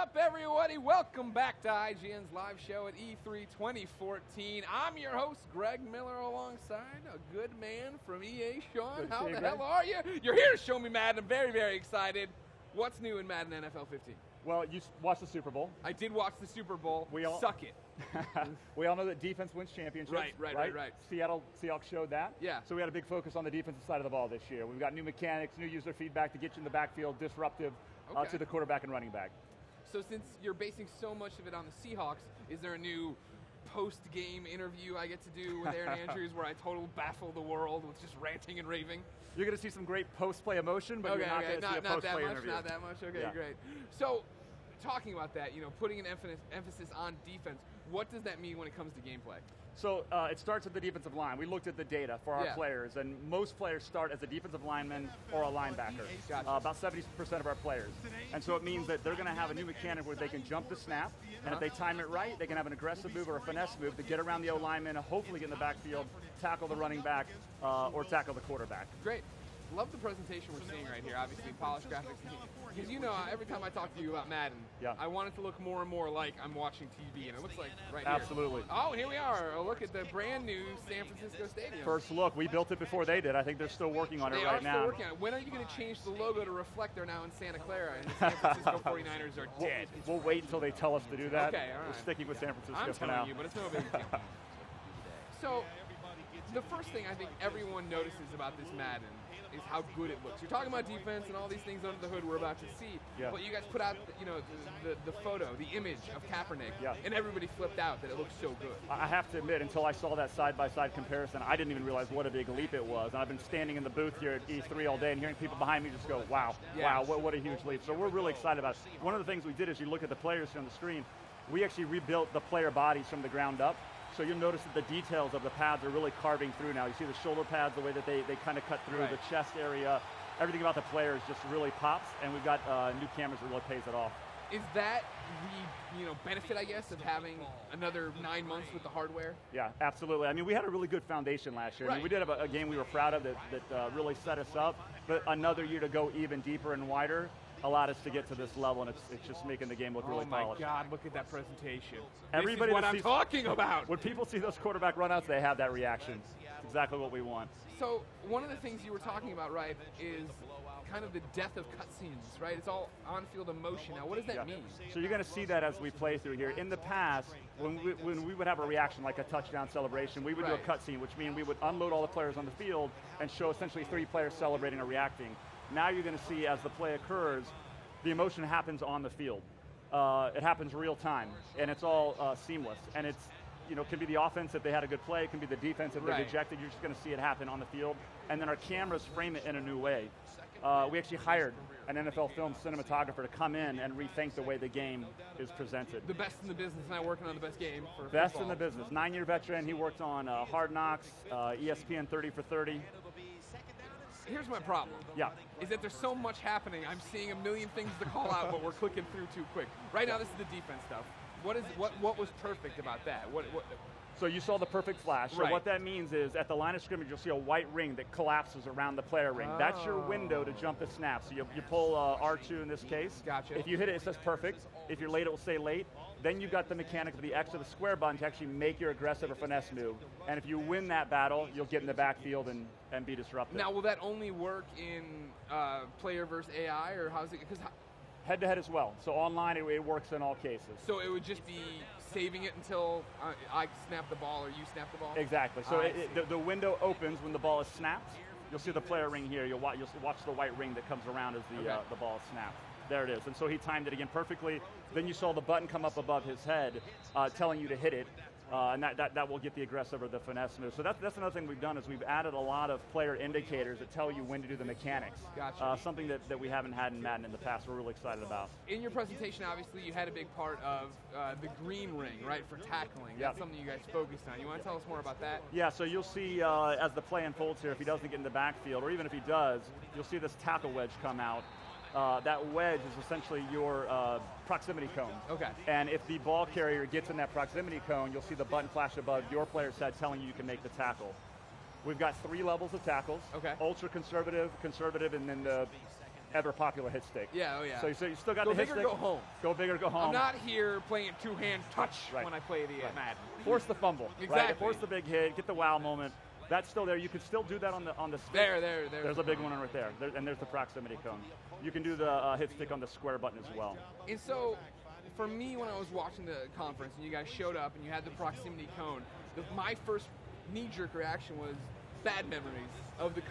up, everybody? Welcome back to IGN's live show at E3 2014. I'm your host, Greg Miller, alongside a good man from EA, Sean. How the hell are you? You're here to show me Madden. I'm very, very excited. What's new in Madden NFL 15? Well, you watched the Super Bowl. I did watch the Super Bowl. Suck it. We all know that defense wins championships. Right. Seattle Seahawks showed that. Yeah. So we had a big focus on the defensive side of the ball this year. We've got new mechanics, new user feedback to get you in the backfield, disruptive to the quarterback and running back. So since you're basing so much of it on the Seahawks, is there a new post-game interview I get to do with Aaron Andrews where I totally baffle the world with just ranting and raving? You're going to see some great post-play emotion, but you're not going to see a post-play interview. Not that much? Okay, great. So, talking about that, putting an emphasis on defense, what does that mean when it comes to gameplay? So it starts at the defensive line. We looked at the data for our players, and most players start as a defensive lineman or a linebacker. Gotcha. About 70% of our players. And so it means that they're going to have a new mechanic where they can jump the snap, and if they time it right, they can have an aggressive move or a finesse move to get around the O-lineman, hopefully get in the backfield, tackle the running back, or tackle the quarterback. Great. Love the presentation we're seeing right here, obviously, polished graphics. Because every time I talk to you about Madden, I want it to look more and more like I'm watching TV, and it looks like right here. Absolutely. Oh, and here we are. Oh, look at the brand new San Francisco Stadium. First look. We built it before they did. I think they're still working on it right now. They are still working on it. When are you going to change the logo to reflect they're now in Santa Clara, and the San Francisco 49ers are dead? We'll wait until they tell us to do that. Okay, all right. We're sticking with San Francisco I'm for now. telling you, but it's no big deal. So, the first thing I think everyone notices about this Madden is how good it looks. You're talking about defense and all these things under the hood we're about to see, but you guys put out, the photo, the image of Kaepernick, and everybody flipped out that it looks so good. I have to admit, until I saw that side-by-side comparison, I didn't even realize what a big leap it was. And I've been standing in the booth here at E3 all day and hearing people behind me just go, wow, what a huge leap. So we're really excited about it. One of the things we did is you look at the players here on the screen, we actually rebuilt the player bodies from the ground up. So you'll notice that the details of the pads are really carving through now. You see the shoulder pads, the way that they kind of cut through, the chest area. Everything about the players just really pops, and we've got new cameras that really pays it off. Is that the benefit, I guess, of having another 9 months with the hardware? Yeah, absolutely. I mean, we had a really good foundation last year. I mean, we did have a game we were proud of that really set us up, but another year to go even deeper and wider allowed us to get to this level, and it's just making the game look really polished. Oh my God, look at that presentation. Everybody this is what I'm talking about. When people see those quarterback runouts, they have that reaction. It's exactly what we want. So one of the things you were talking about, right, is kind of the death of cutscenes, right? It's all on-field emotion. Now, what does that mean? So you're going to see that as we play through here. In the past, when we would have a reaction like a touchdown celebration, we would do a cutscene, which means we would unload all the players on the field and show essentially 3 players celebrating or reacting. Now you're going to see, as the play occurs, the emotion happens on the field. It happens real time, and it's all seamless. And it's, can be the offense if they had a good play, it can be the defense if they rejected. You're just going to see it happen on the field. And then our cameras frame it in a new way. We actually hired an NFL film cinematographer to come in and rethink the way the game is presented. The best in the business, now working on the best game for Best football. in the business. 9-year veteran. He worked on Hard Knocks, ESPN 30 for 30. Here's my problem. Is that there's so much happening. I'm seeing a million things to call out, but we're clicking through too quick. Right now, this is the defense stuff. What was perfect about that? So you saw the perfect flash. So what that means is at the line of scrimmage, you'll see a white ring that collapses around the player ring. That's your window to jump the snap. So you pull R2 in this case. Gotcha. If you hit it, it says perfect. If you're late, it will say late. Then you've got the mechanic of the X or the square button to actually make your aggressive or finesse move. And if you win that battle, you'll get in the backfield and be disruptive. Now, will that only work in player versus AI, or how's it? Because head-to-head as well. So online, it works in all cases. So it would just be saving it until I snap the ball or you snap the ball? Exactly. So the window opens when the ball is snapped. You'll see the player ring here. You'll watch the white ring that comes around as the ball is snapped. There it is. And so he timed it again perfectly. Then you saw the button come up above his head telling you to hit it. And that will get the aggressive or the finesse move. So that's another thing we've done is we've added a lot of player indicators that tell you when to do the mechanics. Gotcha. Something that we haven't had in Madden in the past. We're really excited about. In your presentation, obviously, you had a big part of the green ring, right, for tackling. That's something you guys focused on. You want to tell us more about that? Yeah, so you'll see as the play unfolds here, if he doesn't get in the backfield, or even if he does, you'll see this tackle wedge come out. That wedge is essentially your proximity cone. Okay. And if the ball carrier gets in that proximity cone, you'll see the button flash above your player's head telling you can make the tackle. We've got 3 levels of tackles. Okay. Ultra conservative, and then the ever popular hit stick. Yeah, oh yeah. So you still got go the hit big or stick. go home. Go big or go home. I'm not here playing a two-hand touch when I play the Madden. Force the fumble. Exactly. Right? Force the big hit. Get the wow moment. That's still there. You can still do that on the stick. There's a big one right there. And there's the proximity cone. You can do the hit stick on the square button as well. And so, for me, when I was watching the conference and you guys showed up and you had the proximity cone, my first knee-jerk reaction was bad memories of the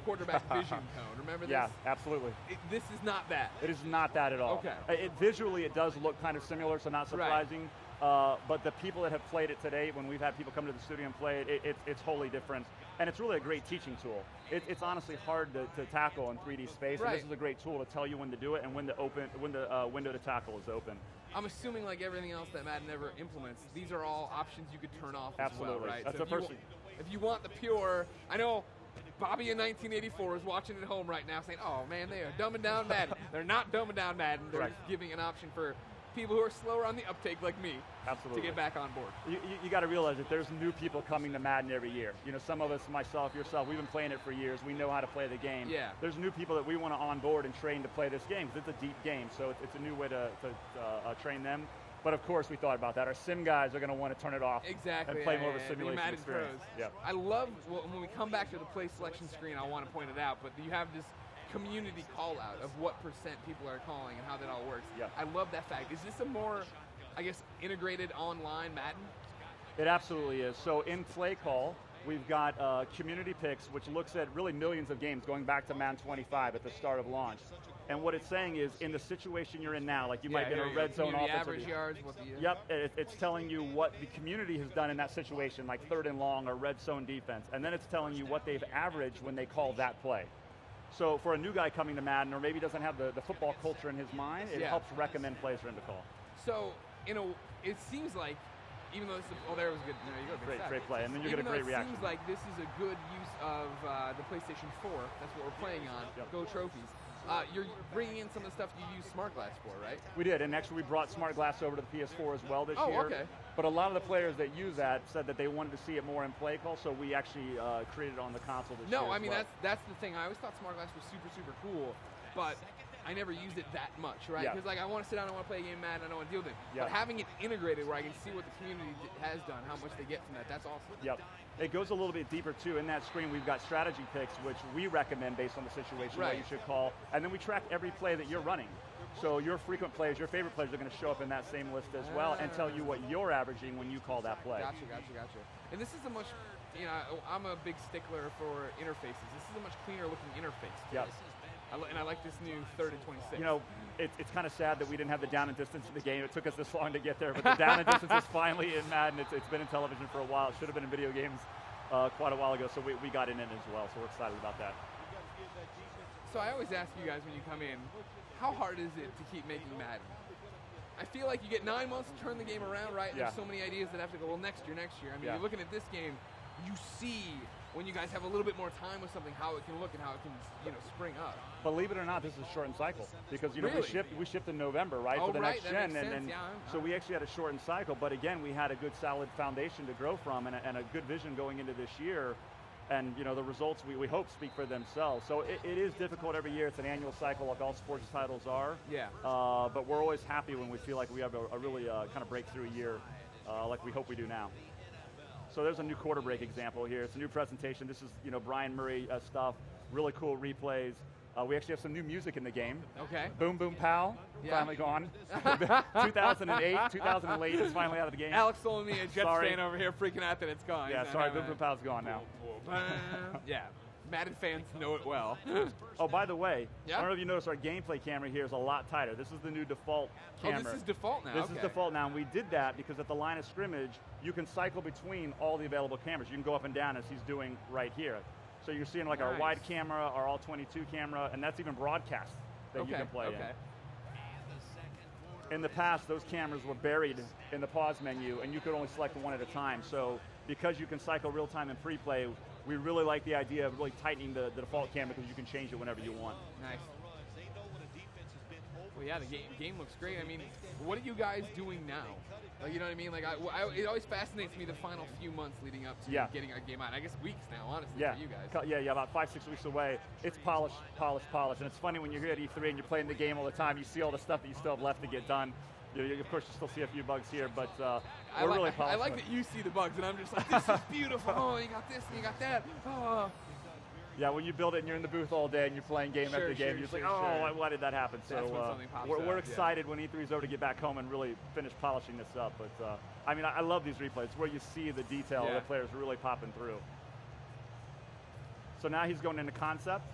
quarterback vision cone. Remember this? Yeah, absolutely. This is not that. It is not that at all. Okay. Visually, it does look kind of similar, so not surprising. Right. But the people that have played it today, when we've had people come to the studio and play it, it's wholly different. And it's really a great teaching tool. It's honestly hard to tackle in 3D space, and this is a great tool to tell you when to do it and when the window to tackle is open. I'm assuming, like everything else that Madden ever implements, these are all options you could turn off Absolutely. as well, right? That's so the first thing. If you want the pure, I know Bobby in 1984 is watching at home right now saying, oh man, they are dumbing down Madden. They're not dumbing down Madden. They're giving an option for people who are slower on the uptake like me to get back on board. You got to realize that there's new people coming to Madden every year. You know, some of us, myself, yourself, we've been playing it for years. We know how to play the game. Yeah. There's new people that we want to onboard and train to play this game because it's a deep game, so it's a new way to train them. But of course, we thought about that. Our sim guys are going to want to turn it off and play more of a simulation experience. Yeah. I love, when we come back to the play selection screen, I want to point it out, but you have this community call out of what percent people are calling and how that all works. Yeah. I love that fact. Is this a more, I guess, integrated online Madden? It absolutely is. So in play call, we've got community picks, which looks at really millions of games going back to Madden 25 at the start of launch. And what it's saying is, in the situation you're in now, like you might be in a red zone offense. Average yards, what the Yep, it's telling you what the community has done in that situation, like third and long or red zone defense. And then it's telling you what they've averaged when they call that play. So for a new guy coming to Madden, or maybe doesn't have the football culture in his mind, it helps recommend plays for him to call. So, it seems like, even though this is, there was a good, you go, great play, and then you get a great reaction. It seems like this is a good use of the PlayStation 4, that's what we're playing on, Go Trophies. You're bringing in some of the stuff you use Smart Glass for, right? We did, and actually we brought Smart Glass over to the PS4 as well this year. Oh, okay. But a lot of the players that use that said that they wanted to see it more in play call, so we actually created it on the console this year. No, I mean, that's the thing. I always thought Smart Glass was super, super cool, but I never used it that much, right? Because like I want to sit down, I want to play a game Madden, I don't want to deal with it. But having it integrated where I can see what the community has done, how much they get from that, that's awesome. Yep. It goes a little bit deeper too. In that screen, we've got strategy picks, which we recommend based on the situation what you should call, and then we track every play that you're running. So your frequent plays, your favorite plays are going to show up in that same list as well, and tell you what you're averaging when you call that play. Gotcha. And this is a much, I'm a big stickler for interfaces. This is a much cleaner looking interface. Yep. And I like this new 3rd and 26. It's kind of sad that we didn't have the down and distance in the game. It took us this long to get there, but the down and distance is finally in Madden. It's been in television for a while. It should have been in video games quite a while ago, so we got in it as well, so we're excited about that. So I always ask you guys when you come in, how hard is it to keep making Madden? I feel like you get 9 months to turn the game around, right? There's so many ideas that have to go, well, next year. I mean, you're looking at this game, you see when you guys have a little bit more time with something, how it can look and how it can, spring up. Believe it or not, this is a shortened cycle because really? we shipped in November, right, for the next gen, and so we actually had a shortened cycle. But again, we had a good solid foundation to grow from and a good vision going into this year, and the results we hope speak for themselves. So it is difficult every year. It's an annual cycle, like all sports titles are. Yeah. But we're always happy when we feel like we have a really kind of breakthrough year, like we hope we do now. So there's a new quarter break example here. It's a new presentation. This is Brian Murray stuff, really cool replays. We actually have some new music in the game. Okay. Boom Boom Pow, finally gone. 2008, 2008 is finally out of the game. Alex told me a Jets fan over here freaking out that it's gone. Yeah, sorry, Boom Boom Pow's gone now. Yeah, Madden fans know it well. Oh, by the way, I don't know if you noticed our gameplay camera here is a lot tighter. This is the new default camera. Oh, this is default now. This is default now, and we did that because at the line of scrimmage, you can cycle between all the available cameras. You can go up and down as he's doing right here. So you're seeing like our wide camera, our all 22 camera, and that's even broadcast that you can play in. In the past, those cameras were buried in the pause menu, and you could only select one at a time. So because you can cycle real time and pre-play, we really like the idea of really tightening the default camera because you can change it whenever you want. Nice. yeah, the game looks great. I mean, what are you guys doing now? Like, you know what I mean? Like, it always fascinates me the final few months leading up to getting a game out. I guess weeks now, honestly, for you guys. Yeah, about 5-6 weeks away. It's polish. And it's funny when you're here at E3 and you're playing the game all the time, you see all the stuff that you still have left to get done. Of course, you still see a few bugs here, but we're really polished. I like that you see the bugs, and I'm just like, this is beautiful. Oh, you got this, and you got that. Oh. Yeah, when you build it and you're in the booth all day and you're playing game after game, you're just like, why did that happen? So we're excited when E3 is over to get back home and really finish polishing this up. But I mean, I love these replays. It's where you see the detail of the players really popping through. So now he's going into concept.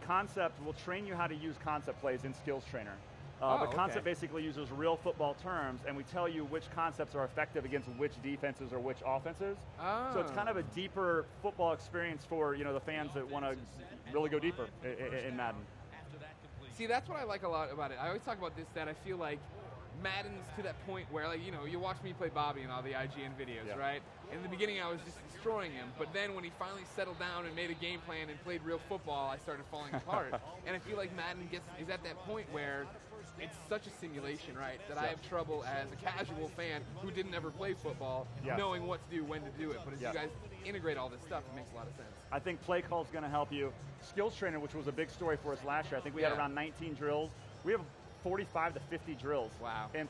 Concept will train you how to use concept plays in Skills Trainer. But concept basically uses real football terms, and we tell you which concepts are effective against which defenses or which offenses. So it's kind of a deeper football experience for the fans that want to really go deeper in Madden. See, that's what I like a lot about it. I always talk about this, that I feel like Madden's to that point where, like, you watch me play Bobby in all the IGN videos, right? In the beginning, I was just destroying him, but then when he finally settled down and made a game plan and played real football, I started falling apart. And I feel like Madden is at that point where it's such a simulation, right, that I have trouble as a casual fan who didn't ever play football knowing what to do, when to do it. But as you guys integrate all this stuff, it makes a lot of sense. I think play call is going to help you. Skills Trainer, which was a big story for us last year, I think we had around 19 drills. We have 45 to 50 drills in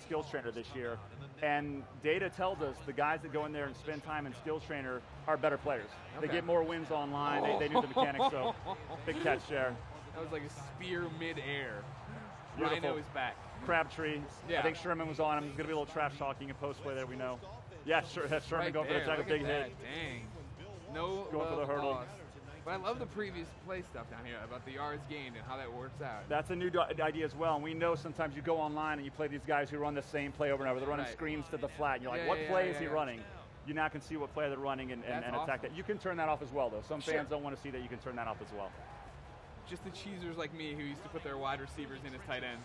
Skills Trainer this year. And data tells us the guys that go in there and spend time in Skills Trainer are better players. They get more wins online, they knew the mechanics, so big catch there. That was like a spear mid-air. Beautiful. Rhino is back. Crabtree. I think Sherman was on him. There's going to be a little trash talking and post play there, we know. Yeah, Sherman going for the tackle, big hit. Dang. No going for the hurdle. Lost. But I love the previous play stuff down here about the yards gained and how that works out. That's a new idea as well. And we know sometimes you go online and you play these guys who run the same play over and over. They're running screens to the flat. And you're like, what play is he running? You now can see what play they're running and attack that. You can turn that off as well, though. Some fans don't want to see that. You can turn that off as well. Just the cheesers like me who used to put their wide receivers in as tight ends.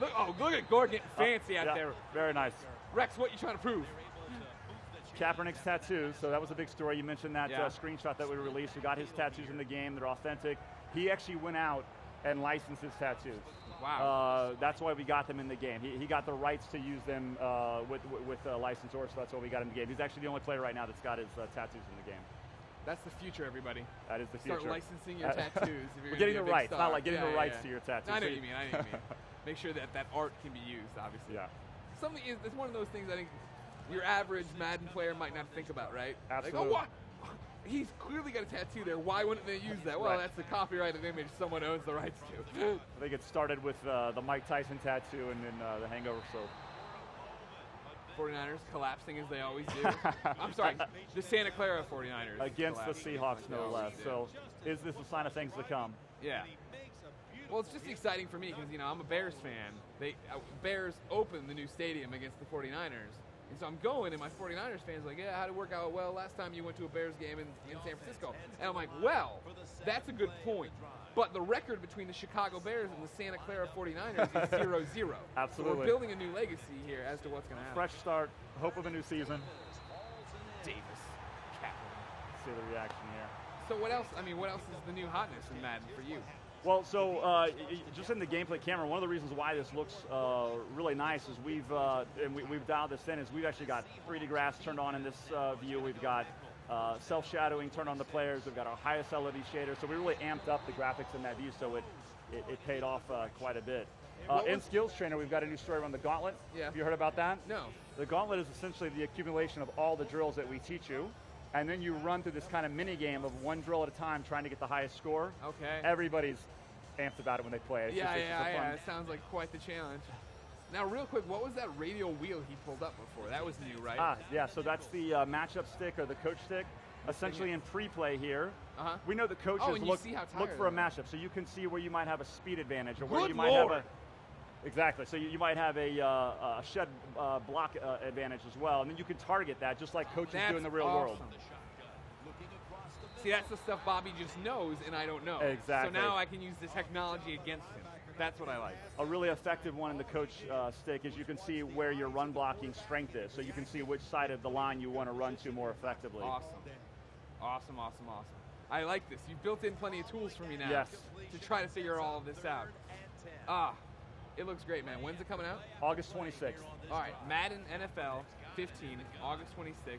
Look at Gore getting fancy out there. Very nice. Rex, what you trying to prove? Kaepernick's tattoos, so that was a big story. You mentioned that screenshot that we released. We got his tattoos in the game. They're authentic. He actually went out and licensed his tattoos. Wow. That's why we got them in the game. He got the rights to use them with a licensor, so that's why we got him in the game. He's actually the only player right now that's got his tattoos in the game. That's the future, everybody. That is the future. Start licensing your tattoos. If you're getting the rights, not like getting the rights to your tattoos. I know what you mean. Make sure that art can be used, obviously. Yeah. It's one of those things I think your average Madden player might not think about, right? Absolutely. Like, what? He's clearly got a tattoo there. Why wouldn't they use that? Well, that's the copyrighted image someone owns the rights to. I think it started with the Mike Tyson tattoo and then the Hangover soap. 49ers collapsing as they always do. I'm sorry, the Santa Clara 49ers. Against the Seahawks, no less. So is this a sign of things to come? Yeah. Well, it's just exciting for me because, I'm a Bears fan. Bears opened the new stadium against the 49ers. And so I'm going, and my 49ers fans are like, how'd it work out? Well, last time you went to a Bears game in San Francisco. And I'm like, well, that's a good point. But the record between the Chicago Bears and the Santa Clara 49ers is 0-0. Absolutely. So we're building a new legacy here as to what's going to happen. Fresh start, hope of a new season. Davis. See the reaction here. So what else is the new hotness in Madden for you? Well, so just in the gameplay camera, one of the reasons why this looks really nice is we've dialed this in. Is we've actually got 3D grass turned on in this view. We've got self-shadowing turned on the players. We've got our highest LED shader. So we really amped up the graphics in that view, so it paid off quite a bit. In Skills Trainer, we've got a new story around the Gauntlet. Yeah. Have you heard about that? No. The Gauntlet is essentially the accumulation of all the drills that we teach you. And then you run through this kind of mini game of one drill at a time trying to get the highest score. Okay. Everybody's amped about it when they play it. Yeah. It sounds like quite the challenge. Now, real quick, what was that radial wheel he pulled up before? That was new, right? Yeah, so that's the matchup stick or the coach stick. Essentially in pre-play here, we know the coaches look for a matchup, so you can see where you might have a speed advantage or where you might have a... Exactly, so you might have a shed block advantage as well, and then you can target that just like coaches do in the real world. See, that's the stuff Bobby just knows and I don't know. Exactly. So now I can use the technology against him. That's what I like. A really effective one in the coach stick is you can see where your run blocking strength is, so you can see which side of the line you want to run to more effectively. Awesome. I like this. You've built in plenty of tools for me now to try to figure all of this out. It looks great, man. When's it coming out? August 26th. All right, Madden NFL 15, August 26th.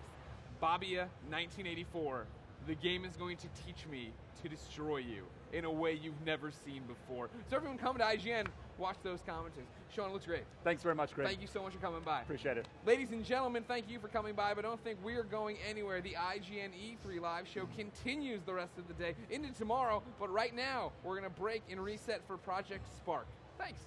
Babia 1984. The game is going to teach me to destroy you in a way you've never seen before. So everyone come to IGN, watch those commentaries. Sean, it looks great. Thanks very much, Greg. Thank you so much for coming by. Appreciate it. Ladies and gentlemen, thank you for coming by, but don't think we're going anywhere. The IGN E3 live show continues the rest of the day into tomorrow, but right now, we're going to break and reset for Project Spark. Thanks.